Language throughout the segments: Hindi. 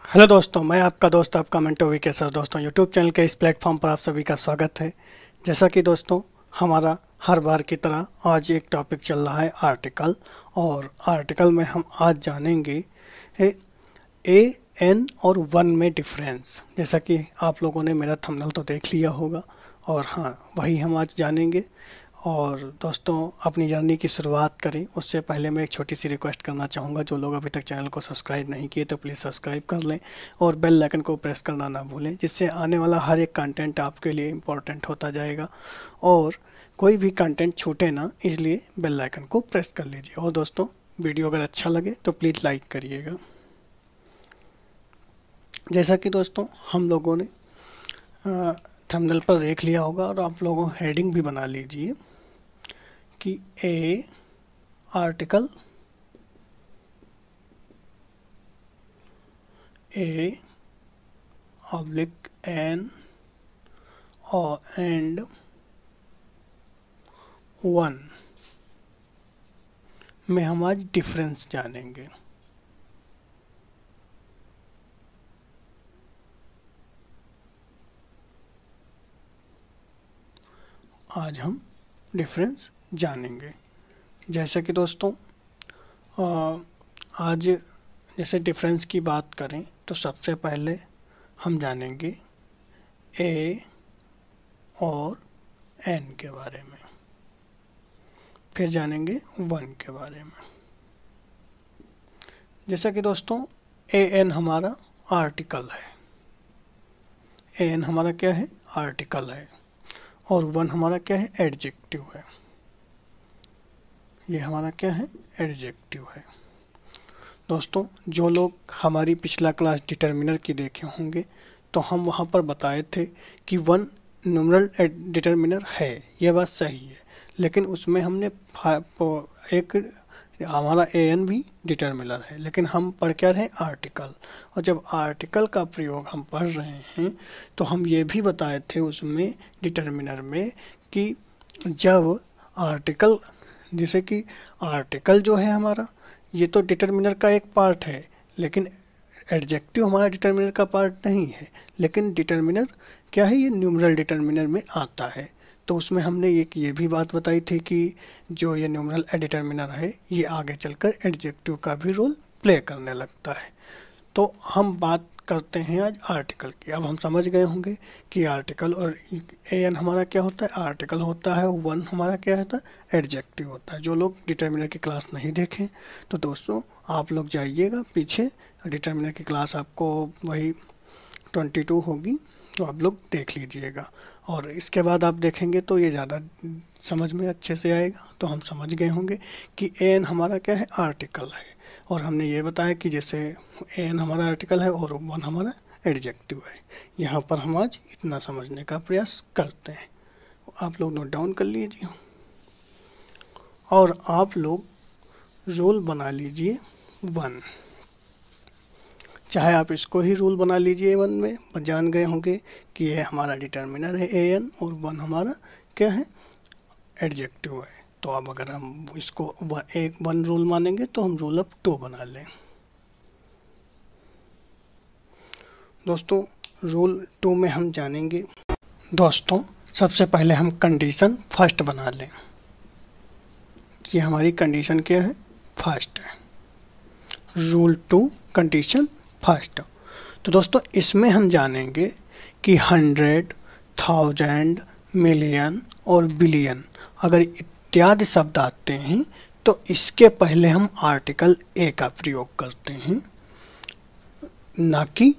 हेलो दोस्तों, मैं आपका दोस्त आपका मंटो वीके सर। दोस्तों यूट्यूब चैनल के इस प्लेटफॉर्म पर आप सभी का स्वागत है। जैसा कि दोस्तों हमारा हर बार की तरह आज एक टॉपिक चल रहा है आर्टिकल, और आर्टिकल में हम आज जानेंगे ए एन और वन में डिफरेंस। जैसा कि आप लोगों ने मेरा थंबनेल तो देख लिया होगा, और हाँ, वही हम आज जानेंगे। और दोस्तों, अपनी जर्नी की शुरुआत करें उससे पहले मैं एक छोटी सी रिक्वेस्ट करना चाहूँगा। जो लोग अभी तक चैनल को सब्सक्राइब नहीं किए तो प्लीज़ सब्सक्राइब कर लें और बेल आइकन को प्रेस करना ना भूलें, जिससे आने वाला हर एक कंटेंट आपके लिए इम्पोर्टेंट होता जाएगा और कोई भी कंटेंट छूटे ना, इसलिए बेल आइकन को प्रेस कर लीजिए। और दोस्तों, वीडियो अगर अच्छा लगे तो प्लीज़ लाइक करिएगा। जैसा कि दोस्तों हम लोगों ने थंबनेल पर देख लिया होगा, और आप लोगों हेडिंग भी बना लीजिए कि ए आर्टिकल, ए ऑब्लिक एन और एंड वन में हम आज डिफरेंस जानेंगे। आज हम डिफरेंस जानेंगे। जैसे कि दोस्तों आज जैसे डिफरेंस की बात करें तो सबसे पहले हम जानेंगे ए और एन के बारे में, फिर जानेंगे वन के बारे में। जैसा कि दोस्तों ए एन हमारा आर्टिकल है, ए एन हमारा क्या है, आर्टिकल है, और वन हमारा क्या है, एडजेक्टिव है। ये हमारा क्या है, एडजेक्टिव है। दोस्तों, जो लोग हमारी पिछला क्लास डिटर्मिनर की देखे होंगे तो हम वहाँ पर बताए थे कि वन न्यूमरल डिटर्मिनर है, ये बात सही है, लेकिन उसमें हमने एक हमारा ए एन भी डिटर्मिनर है, लेकिन हम पढ़ क्या रहे हैं, आर्टिकल। और जब आर्टिकल का प्रयोग हम पढ़ रहे हैं तो हम ये भी बताए थे उसमें डिटर्मिनर में कि जब आर्टिकल, जैसे कि आर्टिकल जो है हमारा, ये तो डिटर्मिनर का एक पार्ट है, लेकिन एडजेक्टिव हमारा डिटर्मिनर का पार्ट नहीं है। लेकिन डिटर्मिनर क्या है, ये न्यूमरल डिटर्मिनर में आता है। तो उसमें हमने ये भी बात बताई थी कि जो ये न्यूमरल डिटर्मिनर है, ये आगे चलकर एडजेक्टिव का भी रोल प्ले करने लगता है। तो हम बात करते हैं आज आर्टिकल की। अब हम समझ गए होंगे कि आर्टिकल और ए एन हमारा क्या होता है, आर्टिकल होता है, वन हमारा क्या होता है, एडजेक्टिव होता है। जो लोग डिटर्मिनर की क्लास नहीं देखें तो दोस्तों आप लोग जाइएगा पीछे, डिटर्मिनर की क्लास आपको वही 22 होगी, तो आप लोग देख लीजिएगा। और इसके बाद आप देखेंगे तो ये ज़्यादा समझ में अच्छे से आएगा। तो हम समझ गए होंगे कि एन हमारा क्या है, आर्टिकल है, और हमने ये बताया कि जैसे एन हमारा आर्टिकल है और वन हमारा एडजेक्टिव है। यहाँ पर हम आज इतना समझने का प्रयास करते हैं। आप लोग नोट डाउन कर लीजिए और आप लोग रूल बना लीजिए वन। चाहे आप इसको ही रूल बना लीजिए वन में, जान गए होंगे कि ये हमारा डिटर्मिनर है ए एन, और वन हमारा क्या है, एडजेक्टिव है। तो अब अगर हम इसको एक वन रूल मानेंगे तो हम रूल ऑफ टू बना लें। दोस्तों, रूल टू में हम जानेंगे, दोस्तों सबसे पहले हम कंडीशन फर्स्ट बना लें कि हमारी कंडीशन क्या है, फर्स्ट है। Rule two, condition first. तो दोस्तों इसमें हम जानेंगे कि 100, 1000, मिलियन और बिलियन अगर इत्यादि शब्द आते हैं तो इसके पहले हम आर्टिकल ए का प्रयोग करते हैं, ना कि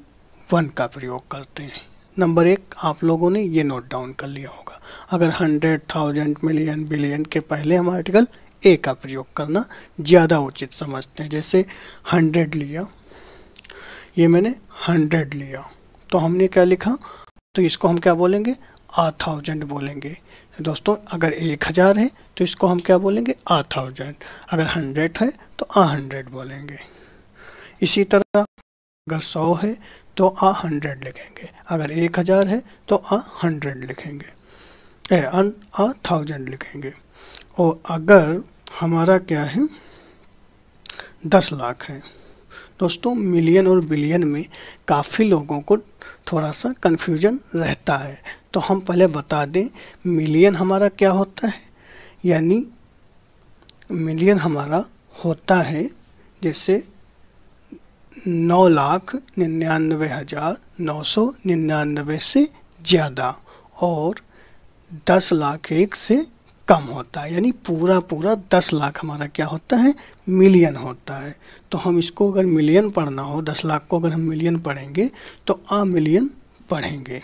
वन का प्रयोग करते हैं। नंबर एक, आप लोगों ने ये नोट डाउन कर लिया होगा, अगर 100, 1000, मिलियन, बिलियन के पहले हम आर्टिकल ए का प्रयोग करना ज़्यादा उचित समझते हैं। जैसे 100 लिया, ये मैंने 100 लिया, तो हमने क्या लिखा, तो इसको हम क्या बोलेंगे, 1000 बोलेंगे। दोस्तों अगर 1000 है तो इसको हम क्या बोलेंगे, 1000। अगर 100 है तो 100 बोलेंगे। इसी तरह अगर 100 है तो 100 लिखेंगे, अगर 1000 है तो 100 लिखेंगे, 1000 लिखेंगे। और अगर हमारा क्या है, 10 लाख है दोस्तों मिलियन और बिलियन में काफ़ी लोगों को थोड़ा सा कन्फ्यूजन रहता है, तो हम पहले बता दें मिलियन हमारा क्या होता है। यानी मिलियन हमारा होता है जैसे 9,99,999 से ज़्यादा और 10,01,000 से कम होता है, यानी पूरा पूरा 10 लाख हमारा क्या होता है, मिलियन होता है। तो हम इसको अगर मिलियन पढ़ना हो, 10 लाख को अगर हम मिलियन पढ़ेंगे तो आ मिलियन पढ़ेंगे।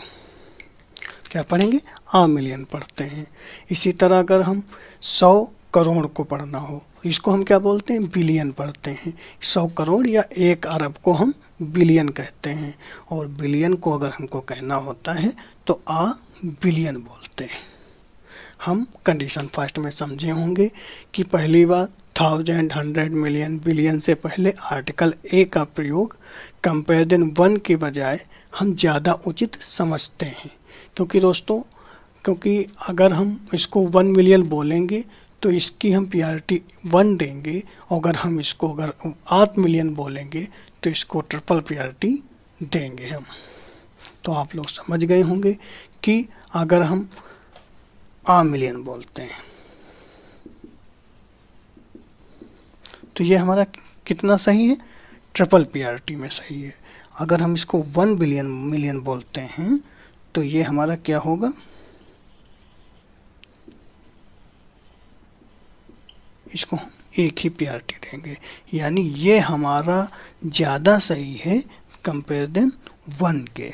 क्या पढ़ेंगे? आ मिलियन पढ़ते हैं। इसी तरह अगर हम 100 करोड़ को पढ़ना हो, इसको हम क्या बोलते हैं, बिलियन पढ़ते हैं। 100 करोड़ या 1 अरब को हम बिलियन कहते हैं, और बिलियन को अगर हमको कहना होता है तो आ बिलियन बोलते हैं। हम कंडीशन फर्स्ट में समझे होंगे कि पहली बार 1000, 100, मिलियन, बिलियन से पहले आर्टिकल ए का प्रयोग कंपेरिजन 1 के बजाय हम ज़्यादा उचित समझते हैं। क्योंकि दोस्तों, क्योंकि अगर हम इसको 1 मिलियन बोलेंगे तो इसकी हम प्रायोरिटी 1 देंगे, और अगर हम इसको अगर 8 मिलियन बोलेंगे तो इसको ट्रिपल प्रायोरिटी देंगे हम। तो आप लोग समझ गए होंगे कि अगर हम आ मिलियन बोलते हैं तो ये हमारा कितना सही है, ट्रिपल प्रायोरिटी में सही है। अगर हम इसको 1 बिलियन मिलियन बोलते हैं तो ये हमारा क्या होगा, इसको हम एक ही प्रायोरिटी देंगे, यानी ये हमारा ज़्यादा सही है कंपेरिजन 1 के।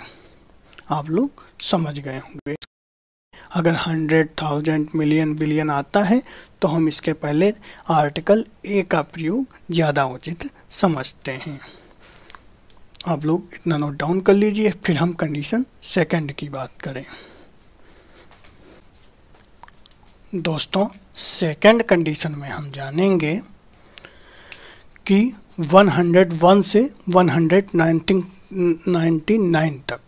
आप लोग समझ गए होंगे। अगर 100, 1000, मिलियन, बिलियन आता है तो हम इसके पहले आर्टिकल ए का प्रयोग ज़्यादा उचित समझते हैं। आप लोग इतना नोट डाउन कर लीजिए, फिर हम कंडीशन सेकंड की बात करें। दोस्तों, सेकंड कंडीशन में हम जानेंगे कि 101 से 199 तक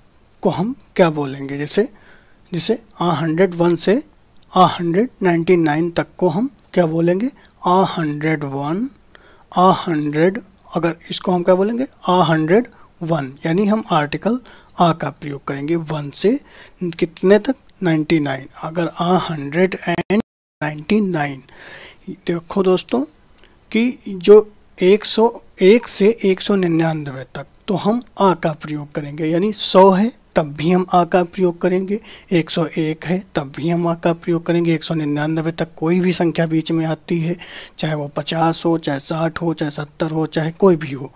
को हम क्या बोलेंगे। जैसे 101 से 199 तक को हम क्या बोलेंगे, 101, 100। अगर इसको हम क्या बोलेंगे, 101, यानी हम आर्टिकल आ का प्रयोग करेंगे 1 से कितने तक, 99। अगर 199, देखो दोस्तों कि जो 101 से 199 तक तो हम आ का प्रयोग करेंगे, यानी 100 है तब भी हम आ का प्रयोग करेंगे, 101 है तब भी हम आ का प्रयोग करेंगे, 199 तक कोई भी संख्या बीच में आती है, चाहे वो 50 हो, चाहे 60 हो, चाहे 70 हो, चाहे कोई भी हो,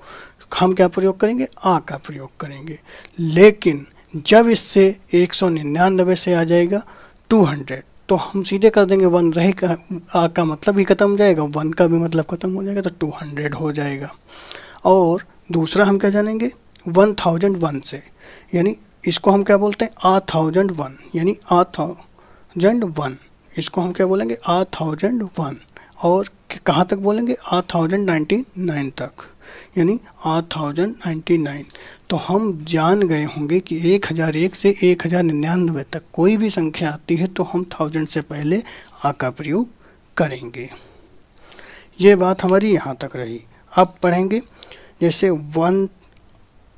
हम क्या प्रयोग करेंगे, आ का प्रयोग करेंगे। लेकिन जब इससे 199 से आ जाएगा 200 तो हम सीधे कर देंगे 1 रहेगा, आ का मतलब ही खत्म हो जाएगा, 1 का भी मतलब खत्म हो जाएगा, तो 200 हो जाएगा। और दूसरा हम क्या जानेंगे, 1001 से, यानी इसको हम क्या बोलते हैं, 1001, यानी 1001, इसको हम क्या बोलेंगे, 1001। और कहाँ तक बोलेंगे, 1099 तक, यानी 1099। तो हम जान गए होंगे कि 1001 से 1099 तक कोई भी संख्या आती है तो हम 1000 से पहले आ का प्रयोग करेंगे। ये बात हमारी यहाँ तक रही। अब पढ़ेंगे जैसे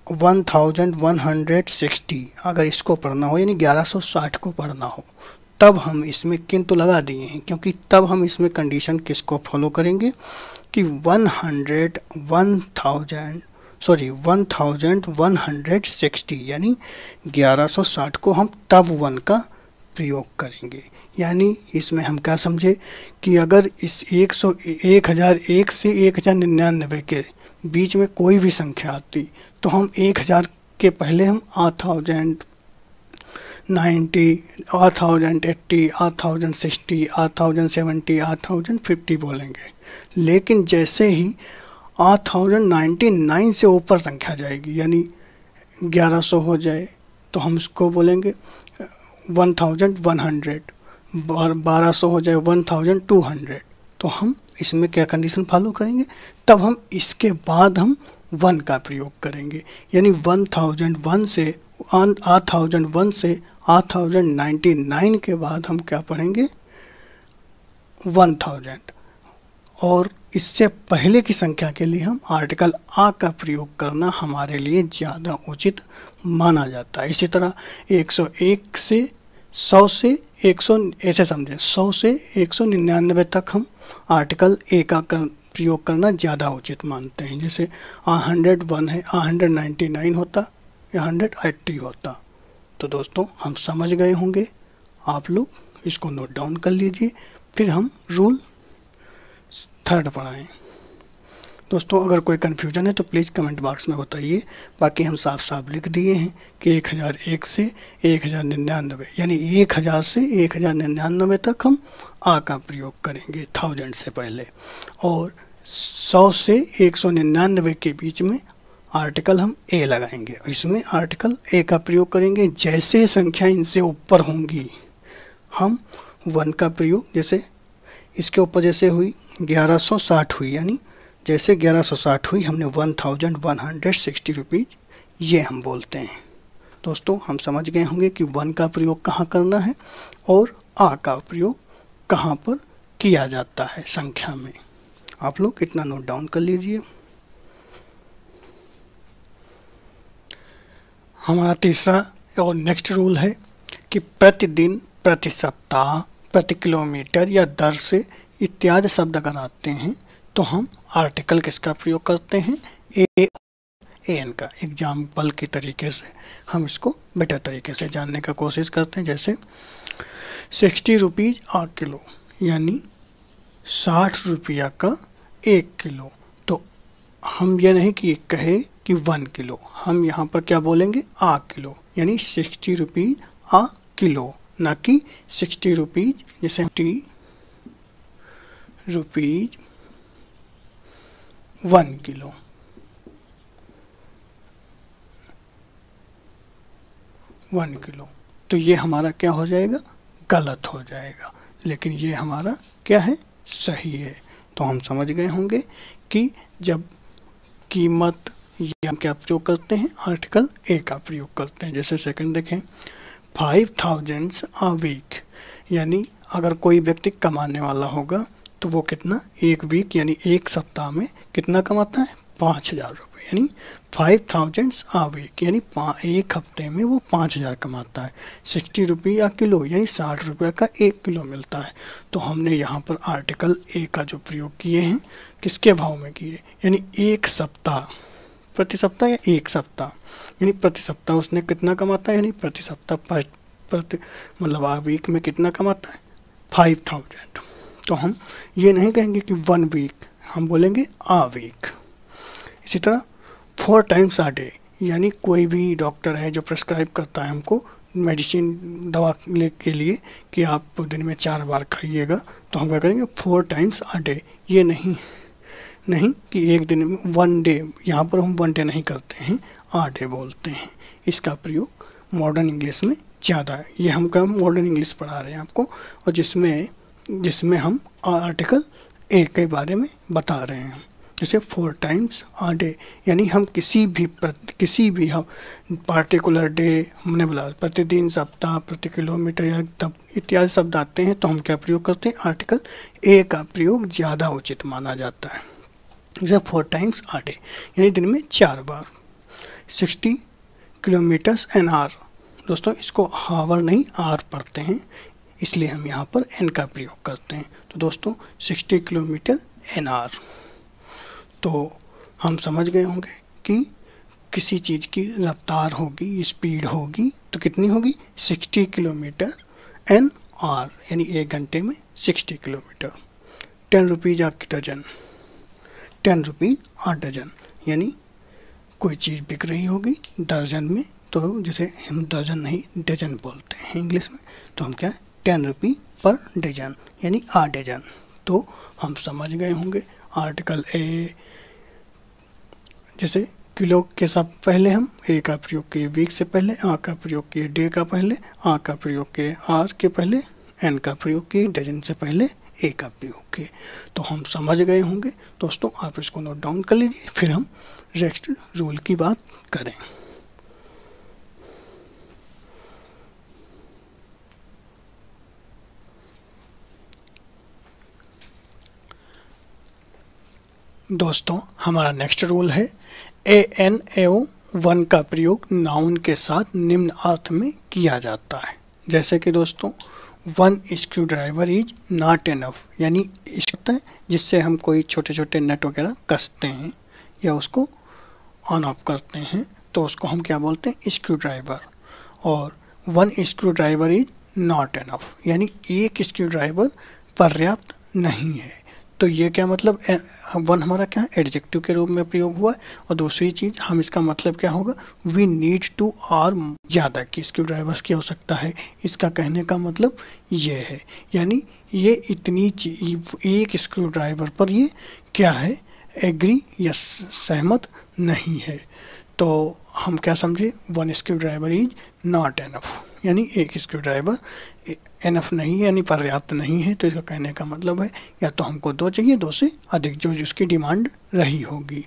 1160, अगर इसको पढ़ना हो, यानी 1160 को पढ़ना हो, तब हम इसमें किंतु लगा दिए हैं, क्योंकि तब हम इसमें कंडीशन किसको फॉलो करेंगे कि 1160, यानी 1160 को हम तब 1 का प्रयोग करेंगे। यानी इसमें हम क्या समझे कि अगर इस 1001 से 1099 के बीच में कोई भी संख्या आती तो हम 1000 के पहले हम 8090, 8080, 8060, 8070, 8050 बोलेंगे। लेकिन जैसे ही 8099 से ऊपर संख्या जाएगी, यानी 1100 हो जाए, तो हम इसको बोलेंगे 1100, 1200 हो जाए 1200, तो हम इसमें क्या कंडीशन फॉलो करेंगे, तब हम इसके बाद हम 1 का प्रयोग करेंगे। यानी 1001 से 8099 के बाद हम क्या पढ़ेंगे, 1000। और इससे पहले की संख्या के लिए हम आर्टिकल आ का प्रयोग करना हमारे लिए ज़्यादा उचित माना जाता है। इसी तरह 101 से 100 से 100 ऐसे समझें 100 से 199 तक हम आर्टिकल ए का प्रयोग करना ज़्यादा उचित मानते हैं। जैसे 101 है, 199 होता या 180 होता। तो दोस्तों हम समझ गए होंगे, आप लोग इसको नोट डाउन कर लीजिए। फिर हम रूल थर्ड पढ़ाएं। दोस्तों अगर कोई कन्फ्यूजन है तो प्लीज़ कमेंट बॉक्स में बताइए। बाकी हम साफ साफ लिख दिए हैं कि 1001 से 1099 यानी 1000 से 1099 तक हम आ का प्रयोग करेंगे 1000 से पहले, और 100 से 199 के बीच में आर्टिकल हम ए लगाएंगे। इसमें आर्टिकल ए का प्रयोग करेंगे। जैसे संख्या इनसे ऊपर होंगी हम 1 का प्रयोग, जैसे इसके ऊपर जैसे हुई 1160 हुई, यानी जैसे 1160 हुई हमने 1160 रुपीज़ ये हम बोलते हैं। दोस्तों हम समझ गए होंगे कि 1 का प्रयोग कहाँ करना है और आ का प्रयोग कहाँ पर किया जाता है संख्या में। आप लोग इतना नोट डाउन कर लीजिए। हमारा तीसरा और नेक्स्ट रूल है कि प्रतिदिन, प्रति सप्ताह, प्रति किलोमीटर या दर से इत्यादि शब्द अगर आते हैं तो हम आर्टिकल किसका प्रयोग करते हैं, ए एन का। एग्जाम्पल के तरीके से हम इसको बेटर तरीके से जानने का कोशिश करते हैं। जैसे 60 रुपीज़ आ किलो, यानी 60 रुपया का 1 किलो। तो हम ये नहीं कि कहे कि 1 किलो, हम यहाँ पर क्या बोलेंगे, आ किलो, यानी 60 रुपीज़ आ किलो, ना कि 60 रुपीज़, जैसे 60 रुपीज़ 1 किलो। तो ये हमारा क्या हो जाएगा, गलत हो जाएगा, लेकिन ये हमारा क्या है, सही है। तो हम समझ गए होंगे कि जब कीमत, ये हम क्या प्रयोग करते हैं, आर्टिकल ए का प्रयोग करते हैं। जैसे सेकंड देखें, 5000 आ वीक, यानी अगर कोई व्यक्ति कमाने वाला होगा तो वो कितना, एक वीक यानी एक सप्ताह में कितना कमाता है, 5000 रुपये, यानी 5000 आ वीक, यानी एक हफ्ते में वो 5000 कमाता है। 60 रुपये किलो, यानी 60 रुपये का 1 किलो मिलता है। तो हमने यहाँ पर आर्टिकल ए का जो प्रयोग किए हैं किसके भाव में किए, यानी एक सप्ताह, प्रति सप्ताह या एक सप्ताह, यानी प्रति सप्ताह उसने कितना कमाता है, यानी प्रति सप्ताह प्रति मतलब आ वीक में कितना कमाता है, 5000। तो हम ये नहीं कहेंगे कि 1 वीक, हम बोलेंगे आ वीक। इसी तरह 4 टाइम्स आ डे, यानी कोई भी डॉक्टर है जो प्रेस्क्राइब करता है हमको मेडिसिन, दवा के लिए कि आप दिन में 4 बार खाइएगा, तो हम क्या करेंगे, 4 टाइम्स आ डे। ये नहीं कि एक दिन में 1 डे, यहाँ पर हम 1 डे नहीं करते हैं, आ डे बोलते हैं। इसका प्रयोग मॉडर्न इंग्लिश में ज़्यादा है। ये हम क्या मॉडर्न इंग्लिश पढ़ा रहे हैं आपको, और जिसमें हम आर्टिकल ए के बारे में बता रहे हैं। जैसे 4 टाइम्स आ डे, यानी हम किसी भी हम पार्टिकुलर डे, हमने बोला प्रतिदिन, सप्ताह, प्रति किलोमीटर या तब इत्यादि शब्द आते हैं तो हम क्या प्रयोग करते हैं, आर्टिकल ए का प्रयोग ज़्यादा उचित माना जाता है। जैसे 4 टाइम्स आ डे, यानी दिन में 4 बार। 60 किलोमीटर्स एन आर, दोस्तों इसको हावर नहीं आर पढ़ते हैं, इसलिए हम यहाँ पर एन का प्रयोग करते हैं। तो दोस्तों 60 किलोमीटर एन आर। तो हम समझ गए होंगे कि किसी चीज़ की रफ्तार होगी, स्पीड होगी, तो कितनी होगी, 60 किलोमीटर एन आर, यानी 1 घंटे में 60 किलोमीटर। 10 रुपीज़ आ डजन, 10 रुपीज़ आ डजन, यानी कोई चीज़ बिक रही होगी दर्जन में, तो जैसे हम दर्जन नहीं डजन बोलते हैं इंग्लिश में, तो हम क्या, 10 रुपये पर डजन, यानी आ डजन। तो हम समझ गए होंगे आर्टिकल ए, जैसे किलो के सब पहले हम ए का प्रयोग किए वीक से पहले, आ का प्रयोग किए डे का पहले, आ का प्रयोग किए आर के पहले, एन का प्रयोग किए डजन से पहले, ए का प्रयोग किए। तो हम समझ गए होंगे दोस्तों, आप इसको नोट डाउन कर लीजिए, फिर हम नेक्स्ट रूल की बात करें। दोस्तों हमारा नेक्स्ट रूल है ए एन एव वन का प्रयोग नाउन के साथ निम्न अर्थ में किया जाता है। जैसे कि दोस्तों one screw driver is not enough, यानी होता है जिससे हम कोई छोटे छोटे नट वगैरह कसते हैं या उसको ऑन ऑफ करते हैं, तो उसको हम क्या बोलते हैं, स्क्रू ड्राइवर। और one screw driver is not enough, यानी एक स्क्रू ड्राइवर पर्याप्त नहीं है। तो ये क्या मतलब, वन हमारा क्या है, एडजेक्टिव के रूप में प्रयोग हुआ है। और दूसरी चीज़ हम इसका मतलब क्या होगा, वी नीड टू और ज़्यादा की स्क्रू ड्राइवर्स की आवश्यकता है। इसका कहने का मतलब ये है, यानी ये इतनी चीज एक स्क्रू ड्राइवर पर ये क्या है, एग्री या सहमत नहीं है। तो हम क्या समझे, one screw driver is not enough, यानी एक स्क्रू ड्राइवर एनफ नहीं है, यानी पर्याप्त नहीं है। तो इसका कहने का मतलब है या तो हमको दो चाहिए, दो से अधिक, जो जिसकी डिमांड रही होगी।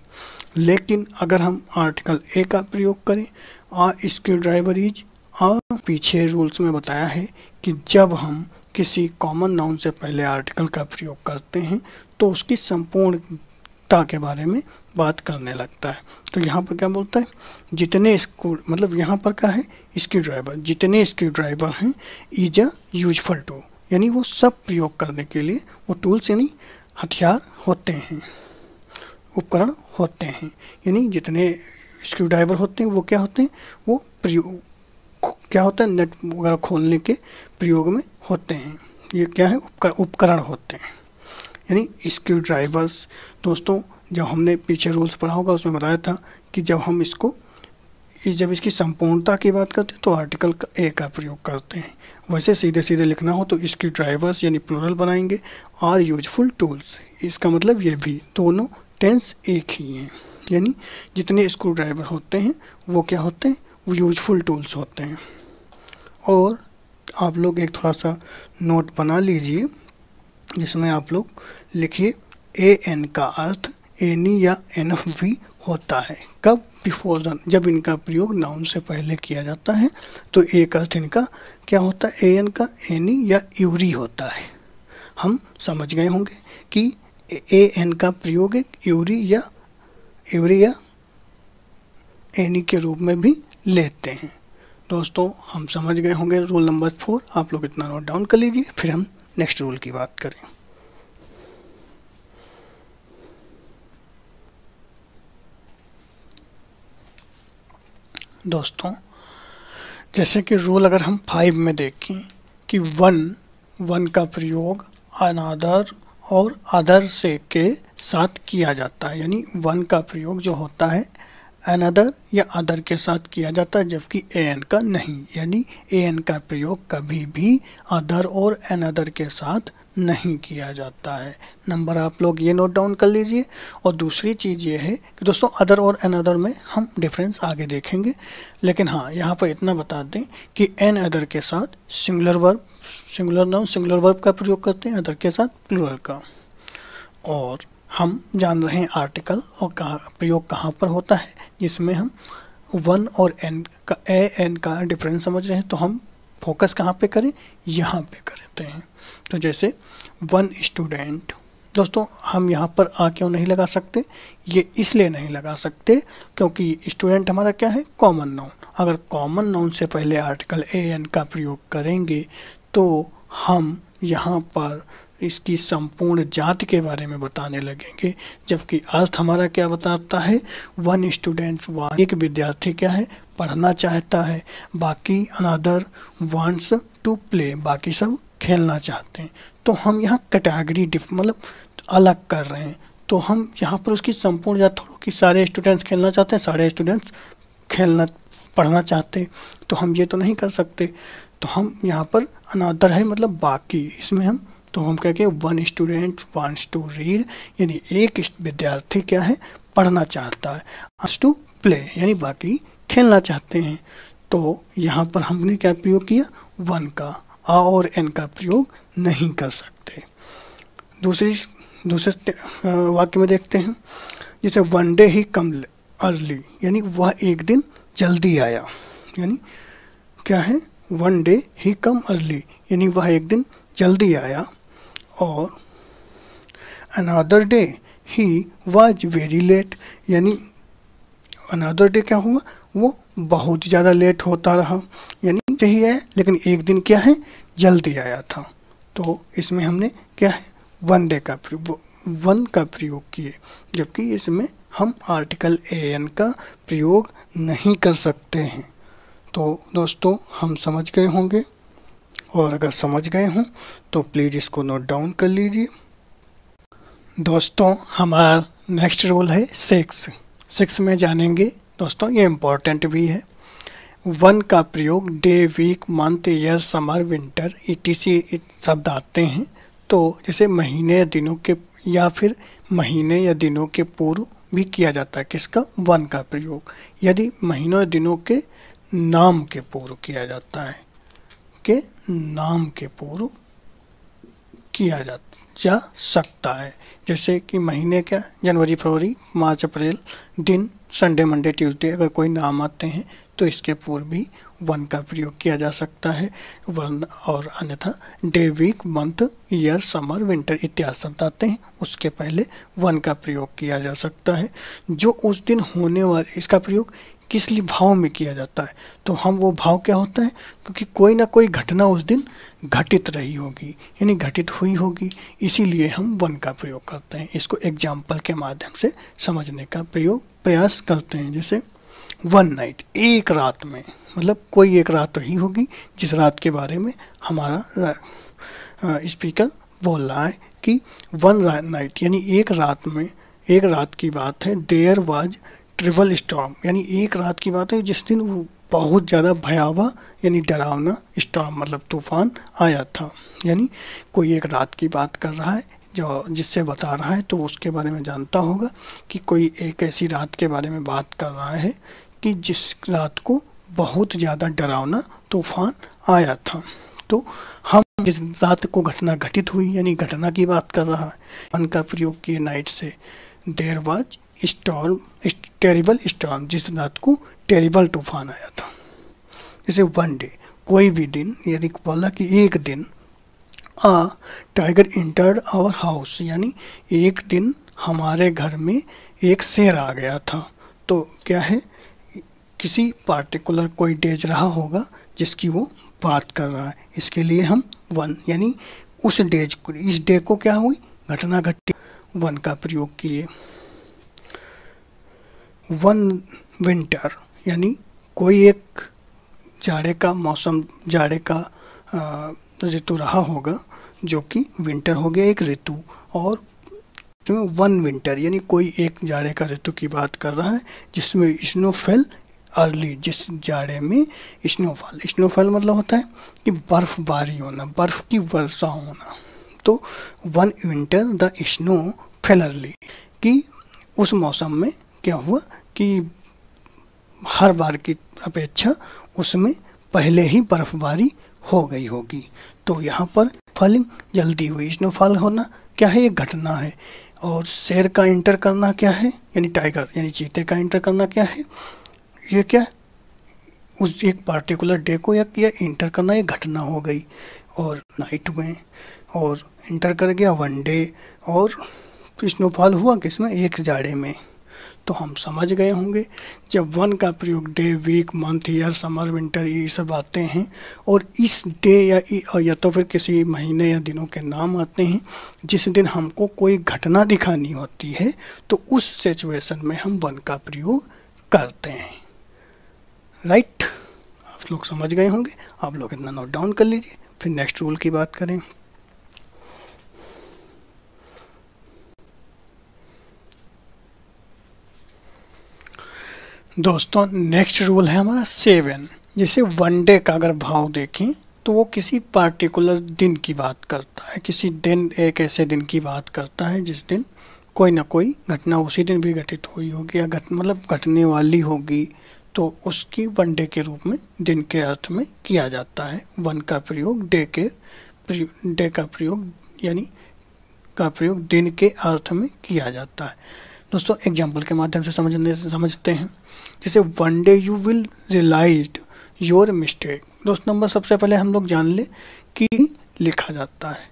लेकिन अगर हम आर्टिकल ए का प्रयोग करें, आ स्क्रू ड्राइवर इज आ, पीछे रूल्स में बताया है कि जब हम किसी कॉमन नाउन से पहले आर्टिकल का प्रयोग करते हैं तो उसकी संपूर्णता के बारे में बात करने लगता है। तो यहाँ पर क्या बोलता है, जितने स्क्रू, मतलब यहाँ पर क्या है, स्क्रू ड्राइवर, जितने स्क्रू ड्राइवर हैं इज अ यूजफुल टूल, यानी वो सब प्रयोग करने के लिए वो टूल्स यानी हथियार होते हैं, उपकरण होते हैं। यानी जितने स्क्रू ड्राइवर होते हैं वो क्या होते हैं, वो प्रयोग क्या होता है, नट वगैरह खोलने के प्रयोग में होते हैं। ये क्या है, उपकरण होते हैं, यानी स्क्रू ड्राइवर्स। दोस्तों जब हमने पीछे रूल्स पढ़ा होगा उसमें बताया था कि जब हम इसको जब इसकी संपूर्णता की बात करते हैं तो आर्टिकल ए का प्रयोग करते हैं। वैसे सीधे सीधे लिखना हो तो स्क्रू ड्राइवर्स यानी प्लूरल बनाएंगे, और यूजफुल टूल्स, इसका मतलब ये भी दोनों टेंस एक ही हैं। यानी जितने स्क्रू ड्राइवर होते हैं वो क्या होते हैं, वो यूजफुल टूल्स होते हैं। और आप लोग एक थोड़ा सा नोट बना लीजिए जिसमें आप लोग लिखिए ए एन का अर्थ एनी या एनफ भी होता है। कब, बिफोर द, जब इनका प्रयोग नाउन से पहले किया जाता है तो एक अर्थ इनका क्या होता है, ए एन का एनी या एवरी होता है। हम समझ गए होंगे कि ए एन का प्रयोग एक एवरी या एनी के रूप में भी लेते हैं। दोस्तों हम समझ गए होंगे रूल नंबर 4, आप लोग इतना नोट डाउन कर लीजिए, फिर हम नेक्स्ट रूल की बात करें। दोस्तों जैसे कि रूल अगर हम 5 में देखें कि वन का प्रयोग अनदर और अदर से के साथ किया जाता है, यानी वन का प्रयोग जो होता है अनदर या अदर के साथ किया जाता है, जबकि ए एन का नहीं, यानी ए एन का प्रयोग कभी भी अदर और अनदर के साथ नहीं किया जाता है। नंबर आप लोग ये नोट डाउन कर लीजिए। और दूसरी चीज़ ये है कि दोस्तों अदर और अनदर में हम डिफरेंस आगे देखेंगे, लेकिन हाँ यहाँ पर इतना बता दें कि एन अदर के साथ singular verb, singular noun singular verb का प्रयोग करते हैं, अदर के साथ प्लूरल का। और हम जान रहे हैं आर्टिकल और प्रयोग कहाँ पर होता है, जिसमें हम वन और एन का एन का डिफरेंस समझ रहे हैं, तो हम फोकस कहाँ पे करें, यहाँ पे करते हैं। तो जैसे वन स्टूडेंट, दोस्तों हम यहाँ पर आ क्यों नहीं लगा सकते, ये इसलिए नहीं लगा सकते क्योंकि स्टूडेंट हमारा क्या है, कॉमन नाउन। अगर कॉमन नाउन से पहले आर्टिकल ए एन का प्रयोग करेंगे तो हम यहाँ पर इसकी संपूर्ण जाति के बारे में बताने लगेंगे, जबकि अर्थ हमारा क्या बताता है, वन स्टूडेंट, एक विद्यार्थी क्या है, पढ़ना चाहता है, बाकी अनदर वांट्स टू प्ले, बाकी सब खेलना चाहते हैं। तो हम यहाँ कैटेगरी मतलब अलग कर रहे हैं। तो हम यहाँ पर उसकी संपूर्ण जाति थोड़ा कि सारे स्टूडेंट्स खेलना चाहते हैं, सारे स्टूडेंट्स पढ़ना चाहते, तो हम ये तो नहीं कर सकते। तो हम यहाँ पर अनदर है मतलब बाकी, इसमें हम तो हम क्या कहें, one student wants to read, यानी एक विद्यार्थी क्या है, पढ़ना चाहता है, वांट्स टू प्ले यानी बाकी खेलना चाहते हैं। तो यहाँ पर हमने क्या प्रयोग किया, वन का, आ और एन का प्रयोग नहीं कर सकते। दूसरे वाक्य में देखते हैं, जैसे one day he come early, यानी वह एक दिन जल्दी आया, यानी क्या है, one day he come early, यानी वह एक दिन जल्दी आया। और another day he was very late, यानी अनदर डे क्या हुआ, वो बहुत ज़्यादा लेट होता रहा, यानी सही है, लेकिन एक दिन क्या है, जल्दी आया था। तो इसमें हमने क्या है, वन डे का वन का प्रयोग किए, जबकि इसमें हम आर्टिकल एन का प्रयोग नहीं कर सकते हैं। तो दोस्तों हम समझ गए होंगे, और अगर समझ गए हों तो प्लीज़ इसको नोट डाउन कर लीजिए। दोस्तों हमारा नेक्स्ट रूल है सिक्स में जानेंगे दोस्तों, ये इम्पोर्टेंट भी है। वन का प्रयोग day, week, month, year, summer, winter etc शब्द आते हैं। तो जैसे महीने या दिनों के, या फिर महीने या दिनों के पूर्व भी किया जाता है किसका, वन का प्रयोग, यदि महीनों या दिनों के नाम के पूर्व किया जाता है, के नाम के पूर्व किया जा सकता है। जैसे कि महीने क्या, जनवरी, फरवरी, मार्च, अप्रैल, दिन संडे, मंडे, ट्यूसडे, अगर कोई नाम आते हैं तो इसके पूर्व भी वन का प्रयोग किया जा सकता है वन, और अन्यथा day, week, month, year, summer, winter इत्यादि शब्द आते हैं, उसके पहले वन का प्रयोग किया जा सकता है। जो उस दिन होने वाले, इसका प्रयोग किस लिए भाव में किया जाता है, तो हम वो भाव क्या होता है, क्योंकि कोई ना कोई घटना उस दिन घटित रही होगी, यानी घटित हुई होगी, इसीलिए हम वन का प्रयोग करते हैं। इसको एग्जाम्पल के माध्यम से समझने का प्रयास करते हैं। जैसे वन नाइट, एक रात में, मतलब कोई एक रात रही होगी जिस रात के बारे में हमारा स्पीकर बोल रहा है कि वन नाइट, यानी एक रात में, एक रात की बात है, देयर वाज ट्रिपल स्टॉर्म, यानी एक रात की बात है जिस दिन वो बहुत ज़्यादा भयावह यानी डरावना स्टॉर्म मतलब तूफान आया था। यानी कोई एक रात की बात कर रहा है, जो जिससे बता रहा है तो उसके बारे में जानता होगा कि कोई एक ऐसी रात के बारे में बात कर रहा है कि जिस रात को बहुत ज़्यादा डरावना तूफान आया था। तो हम जिस रात को घटना घटित हुई यानी घटना की बात कर रहा है, वन का प्रयोग किए नाइट से, there was storm, terrible storm, जिस रात को टेरिबल तूफान आया था। जैसे वन डे, कोई भी दिन, यानी बोला कि एक दिन, आ टाइगर इंटर्ड आवर हाउस, यानी एक दिन हमारे घर में एक शेर आ गया था। तो क्या है, किसी पार्टिकुलर कोई डेज रहा होगा जिसकी वो बात कर रहा है, इसके लिए हम वन, यानी उस डेज को, इस डे को क्या हुई, घटना घटी, वन का प्रयोग किए। वन विंटर, यानी कोई एक जाड़े का मौसम, जाड़े का ऋतु रहा होगा जो कि विंटर हो गया एक ऋतु, और वन विंटर यानी कोई एक जाड़े का ऋतु की बात कर रहा है जिसमें स्नो फेल अर्ली, जिस जाड़े में स्नोफॉल, स्नोफॉल मतलब होता है कि बर्फबारी होना, बर्फ की वर्षा होना। तो one winter the snow fail early, कि उस मौसम में क्या हुआ कि हर बार की अपेक्षा उसमें पहले ही बर्फबारी हो गई होगी। तो यहाँ पर फॉलिंग जल्दी हुई, स्नोफॉल होना क्या है, ये घटना है। और शेर का इंटर करना क्या है, यानी टाइगर यानी चीते का इंटर करना क्या है, ये क्या, उस एक पार्टिकुलर डे को या इंटर करना, ये घटना हो गई। और नाइट में और इंटर कर गया वन डे, और स्नोफॉल हुआ किसमें, एक जाड़े में। तो हम समझ गए होंगे, जब वन का प्रयोग day, week, month, year, summer, winter ये सब आते हैं, और इस डे या तो फिर किसी महीने या दिनों के नाम आते हैं जिस दिन हमको कोई घटना दिखानी होती है, तो उस सिचुएशन में हम वन का प्रयोग करते हैं। राइट, आप लोग समझ गए होंगे, आप लोग इतना नोट डाउन कर लीजिए, फिर नेक्स्ट रूल की बात करें। दोस्तों नेक्स्ट रूल है हमारा 7। जैसे वन डे का अगर भाव देखें तो वो किसी पार्टिकुलर दिन की बात करता है, किसी दिन, एक ऐसे दिन की बात करता है जिस दिन कोई ना कोई घटना उसी दिन भी घटित हुई होगी या मतलब घटने वाली होगी, तो उसकी वन डे के रूप में दिन के अर्थ में किया जाता है। वन का प्रयोग डे का प्रयोग यानी का प्रयोग दिन के अर्थ में किया जाता है। दोस्तों एग्जाम्पल के माध्यम से समझते हैं। जैसे one day you will realise your mistake. दोस्त नंबर सबसे पहले हम लोग जान ले कि लिखा जाता है,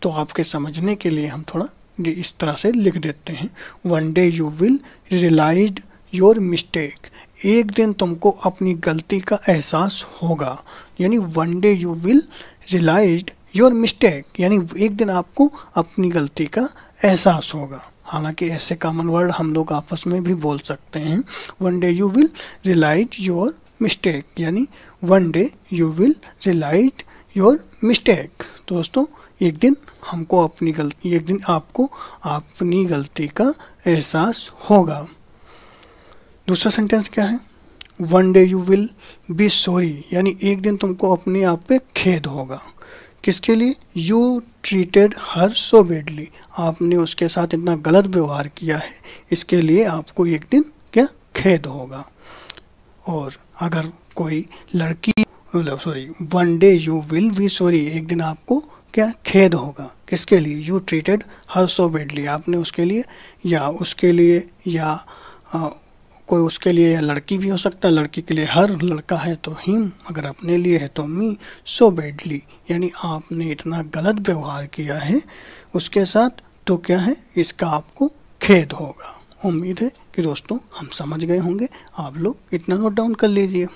तो आपके समझने के लिए हम थोड़ा इस तरह से लिख देते हैं, one day you will realise your mistake, एक दिन तुमको अपनी गलती का एहसास होगा, यानी one day you will realise your mistake, यानी एक दिन आपको अपनी गलती का एहसास होगा। हालांकि ऐसे कॉमन वर्ड हम लोग आपस में भी बोल सकते हैं, one day you will realise your mistake, यानी one day you will realise your mistake. दोस्तों एक दिन आपको अपनी गलती का एहसास होगा। दूसरा सेंटेंस क्या है, one day you will be sorry, यानी एक दिन तुमको अपने आप पे खेद होगा। किसके लिए, you treated her so badly, आपने उसके साथ इतना गलत व्यवहार किया है, इसके लिए आपको एक दिन क्या खेद होगा। और अगर कोई लड़की one day you will be sorry, एक दिन आपको क्या खेद होगा, किसके लिए, you treated her so badly, आपने उसके लिए या उसके लिए या कोई उसके लिए, या लड़की भी हो सकता है, लड़की के लिए हर, लड़का है तो हिम, अगर अपने लिए है तो मी, सो बैडली, यानी आपने इतना गलत व्यवहार किया है उसके साथ, तो क्या है, इसका आपको खेद होगा। उम्मीद है कि दोस्तों हम समझ गए होंगे, आप लोग इतना नोट डाउन कर लीजिए।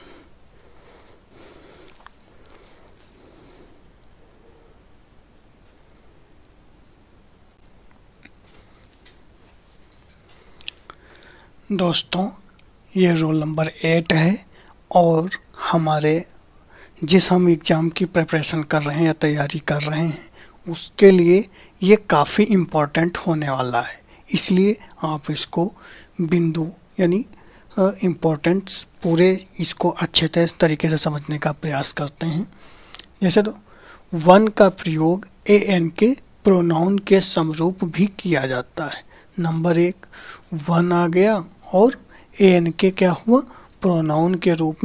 दोस्तों ये रोल नंबर 8 है, और जिस हम एग्ज़ाम की प्रिपरेशन कर रहे हैं या तैयारी कर रहे हैं उसके लिए ये काफ़ी इम्पोर्टेंट होने वाला है, इसलिए आप इसको बिंदु यानी इम्पोर्टेंस पूरे इसको अच्छे तरीके से समझने का प्रयास करते हैं। जैसे तो वन का प्रयोग एन के प्रोनाउन के समरूप भी किया जाता है। नंबर 1 वन आ गया और एन के क्या हुआ, प्रोनाउन के रूप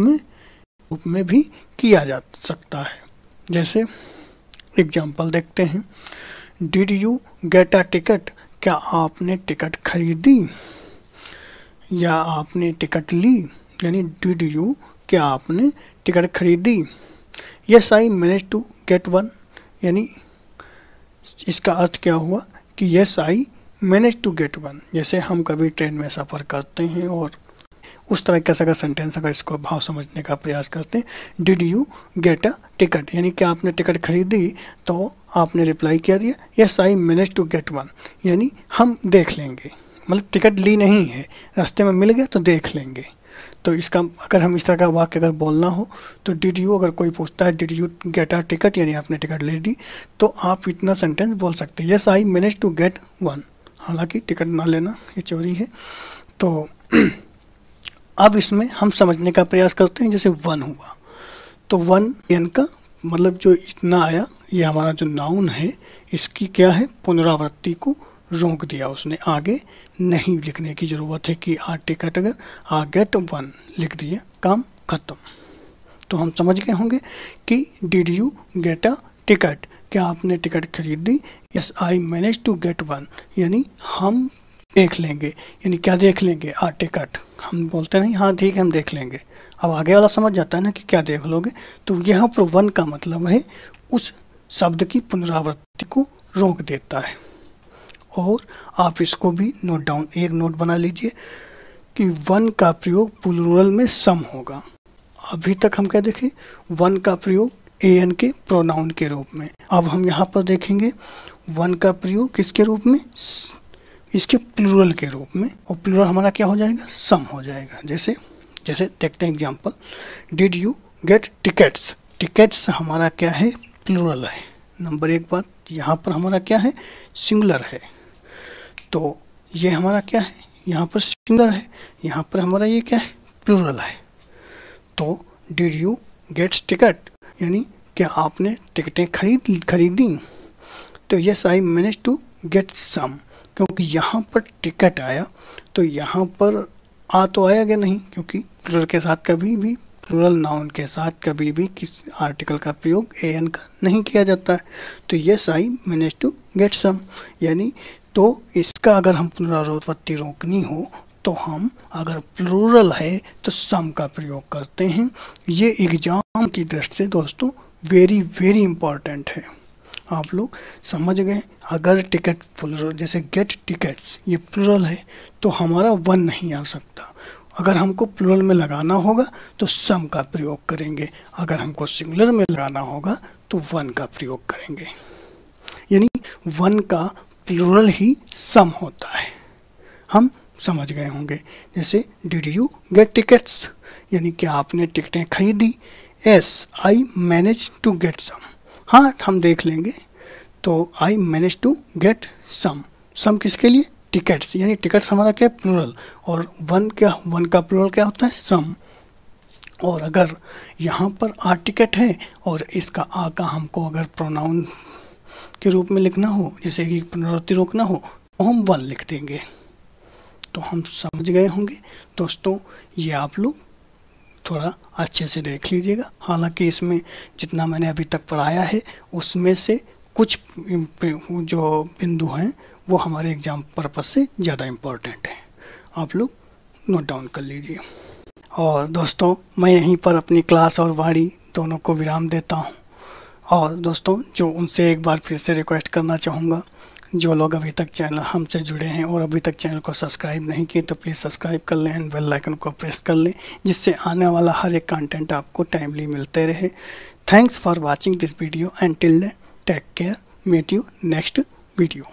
में भी किया जा सकता है। जैसे एग्जाम्पल देखते हैं, did you get a ticket, क्या आपने टिकट खरीदी या आपने टिकट ली, यानी डिड यू, क्या आपने टिकट खरीदी। Yes I manage to get one, यानी इसका अर्थ क्या हुआ कि yes I manage to get one, जैसे हम कभी ट्रेन में सफ़र करते हैं और उस तरह का अगर सेंटेंस अगर इसको भाव समझने का प्रयास करते हैं, did you get a ticket, यानी क्या आपने टिकट खरीदी, तो आपने रिप्लाई क्या दिया, yes I manage to get one, यानी हम देख लेंगे, मतलब टिकट ली नहीं है, रास्ते में मिल गया तो देख लेंगे। तो इसका अगर हम इस तरह का वाक्य अगर बोलना हो तो डिड यू, अगर कोई पूछता है did you get a ticket, यानी आपने टिकट ले ली, तो आप इतना सेंटेंस बोल सकते हैं, yes I manage to get one. हालांकि टिकट ना लेना ये चोरी है। तो अब इसमें हम समझने का प्रयास करते हैं, जैसे वन हुआ तो वन एन का मतलब जो इतना आया, ये हमारा जो नाउन है इसकी क्या है, पुनरावृत्ति को रोक दिया उसने, आगे नहीं लिखने की ज़रूरत है कि आ टिकट, अगर आ गेट वन लिख दिया, काम खत्म। तो हम समझ गए होंगे कि did you get a ticket, क्या आपने टिकट खरीदी, yes I manage to get one, यानी हम देख लेंगे, यानी क्या देख लेंगे, आ टिकट, हम बोलते नहीं हाँ ठीक है हम देख लेंगे, अब आगे वाला समझ जाता है ना कि क्या देख लोगे। तो यहाँ पर वन का मतलब है उस शब्द की पुनरावृत्ति को रोक देता है। और आप इसको भी नोट डाउन, एक नोट बना लीजिए कि वन का प्रयोग प्लूरल में सम होगा। अभी तक हम क्या देखें, वन का प्रयोग एन के प्रोनाउन के रूप में, अब हम यहाँ पर देखेंगे वन का प्रयोग किसके रूप में, इसके प्लूरल के रूप में, और प्लूरल हमारा क्या हो जाएगा, सम हो जाएगा। जैसे देखते हैं example, did you gate tickets, tickets हमारा क्या है, प्लूरल है। नंबर 1 बात, यहाँ पर हमारा क्या है, सिंगुलर है, तो ये हमारा क्या है, यहाँ पर सिंगुलर है, यहाँ पर हमारा ये क्या है, प्लूरल है। तो डिड यू गेट्स टिकट, यानी क्या आपने टिकटें खरीदी, तो yes I manage to get some, क्योंकि यहाँ पर टिकट आया तो यहाँ पर आ तो आएगा नहीं, क्योंकि प्लूरल के साथ कभी भी, प्लूरल नाउन के साथ कभी भी किस आर्टिकल का प्रयोग एन का नहीं किया जाता है। तो yes I manage to get some, यानी तो इसका अगर हम पुनरावृत्ति रोकनी हो तो हम अगर प्लूरल है तो सम का प्रयोग करते हैं। ये एग्जाम की दृष्टि से दोस्तों वेरी वेरी इंपॉर्टेंट है। आप लोग समझ गए। अगर टिकट प्लुरल, जैसे गेट टिकट्स, ये प्लुरल है तो हमारा वन नहीं आ सकता। अगर हमको प्लुरल में लगाना होगा तो सम का प्रयोग करेंगे, अगर हमको सिंगुलर में लगाना होगा तो वन का प्रयोग करेंगे। यानी वन का प्लुरल ही सम होता है, हम समझ गए होंगे। जैसे डिड यू गेट टिकट्स, यानी कि आपने टिकटें खरीदी। As I manage to get some, हाँ हम देख लेंगे। तो I manage to get some, some किसके लिए? टिकट्स, यानी टिकट्स हमारा क्या है? प्लुरल। और वन का प्लुरल क्या होता है? सम। और अगर यहाँ पर आ टिकट है और इसका आ का हमको अगर प्रोनाउन के रूप में लिखना हो, जैसे कि पुनरावृत्ति रोकना हो, तो हम वन लिख देंगे। तो हम समझ गए होंगे दोस्तों। ये आप लोग थोड़ा अच्छे से देख लीजिएगा। हालांकि इसमें जितना मैंने अभी तक पढ़ाया है उसमें से कुछ जो बिंदु हैं वो हमारे एग्जाम पर्पज से ज़्यादा इम्पोर्टेंट है, आप लोग नोट डाउन कर लीजिए। और दोस्तों मैं यहीं पर अपनी क्लास और वाणी दोनों को विराम देता हूँ। और दोस्तों जो उनसे एक बार फिर से रिक्वेस्ट करना चाहूँगा, जो लोग अभी तक चैनल हमसे जुड़े हैं और अभी तक चैनल को सब्सक्राइब नहीं किए तो प्लीज़ सब्सक्राइब कर लें एंड बेल आइकन को प्रेस कर लें, जिससे आने वाला हर एक कंटेंट आपको टाइमली मिलते रहे। Thanks for watching this video and till then take care, meet you next video.